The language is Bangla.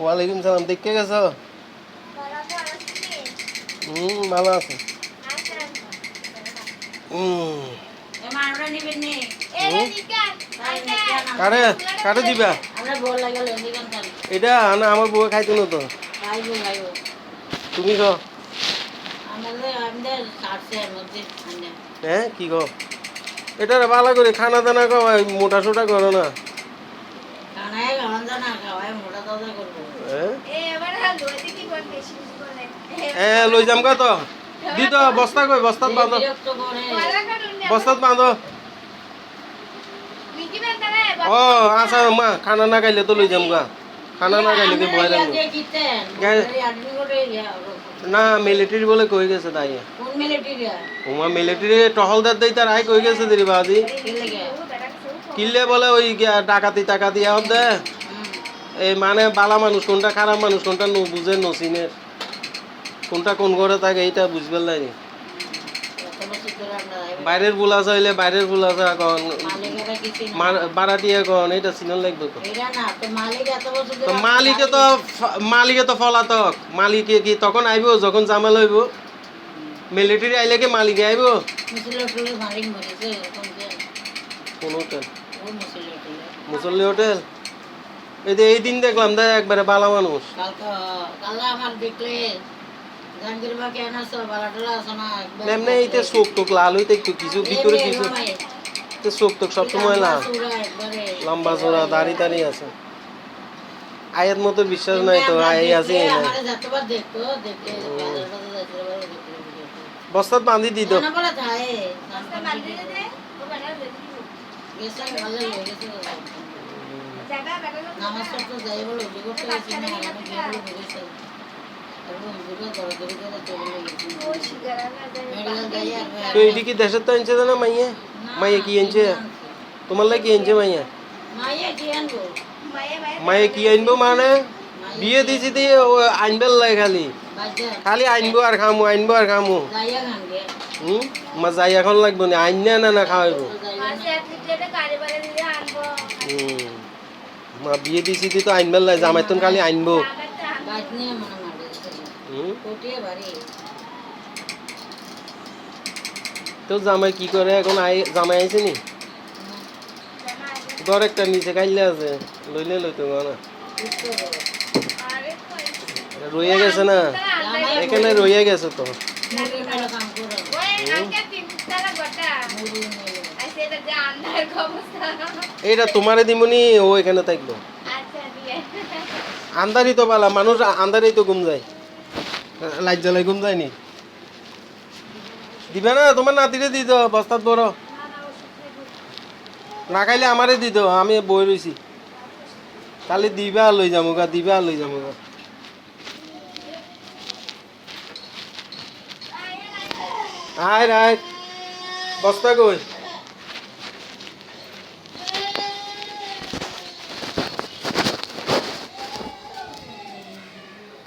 ওয়ালাইকুম সালাম। দেখে গেছো? ভালো আছে। কারে কারে দিবা? এটা না আমার বউ খাইতো না তো। তুমি কো? হ্যাঁ কি গো? এটা ভালো করে খানা দানা খাওয়াই, মোটা সোটা করো না। হ্যাঁ লই যাম গা তো। দি তো বস্তা কই, বস্তাত বাঁধো, বস্তাত বাঁধো। ও আচ্ছা মা, খানা না খাইলে তো লই যাম গা। খানা না খাইলে কি ভয় লাগবে? না মিলিটারি বলে কই গেছে তাই। ওমা মিলিটারি টহল দেই তার আই কই গেছে দিদি বাদি। কিনলে বলে ওই ডাকাতি টাকাতি আহ দে। এই মানে বালা মানুষ কোনটা, খারাপ মানুষ কোনটা বুঝে নসিনের, কোনটা কোন ঘরে থাকে এইটা বুঝবার লাগে। বাইরের বুলা চাইলে বাইরের বুলা চা কন, বারাটিয়া কন, এটা চিনন লাগবে তো। মালিকে তো ফলাতক, মালিকে কি তখন আইব যখন জামাল হইব। মিলিটারি আইলে কি মালিকে আইব? কোন হোটেল? মুসল্লি হোটেল। এই দিন দেখলাম দে একবারে বালা মানুষ। এমনি এইতে চোখ টোক লাল হইতে একটু কিছু ভিতরে কিছু চোখ টোক সবসময় লাল, লম্বা চোরা দাড়ি টাড়ি আছে। আয়ের মতো বিশ্বাস নাই তো, আয় আছে এই নাই। বস্তাত বাঁধি দিত। তো এটি কি দেশের তো আনছে না মাইয়ে? মাইয়ে কি আনছে তোমার লাগে? কি আনছে মাইয়া? মাইয়ে কি আনবো মানে বিয়ে দিছি দিয়ে আনবার লাগে, খালি খালি আনবো আর খামু, আনবো আর খামু। মা যাই এখন লাগবো না, আইন না না খাওয়াইবো। মা বিয়ে দিছি তো আনবার লাগে, জামাই তো খালি আনবো। তো জামাই কি করে এখন? জামাই আইছে নি? ঘর একটা নিচে খাইলে আছে, লইলে লইতো না, রয়ে গেছে না এখানে, রয়ে গেছে তো। এইটা তোমারে দিমনি, ও এখানে থাকবো। আন্দারই তো বালা মানুষ, আন্দারই তো ঘুম যায়, লাইট জ্বালাই ঘুম যায়নি। দিবে না তোমার নাতিরে দিত বস্তাত বড়, না খাইলে আমারে দিত, আমি বই রইছি। কালি দিবা লই যাবো গা, দিবা লই যাবো গা। আয় রায় বস্তা কই?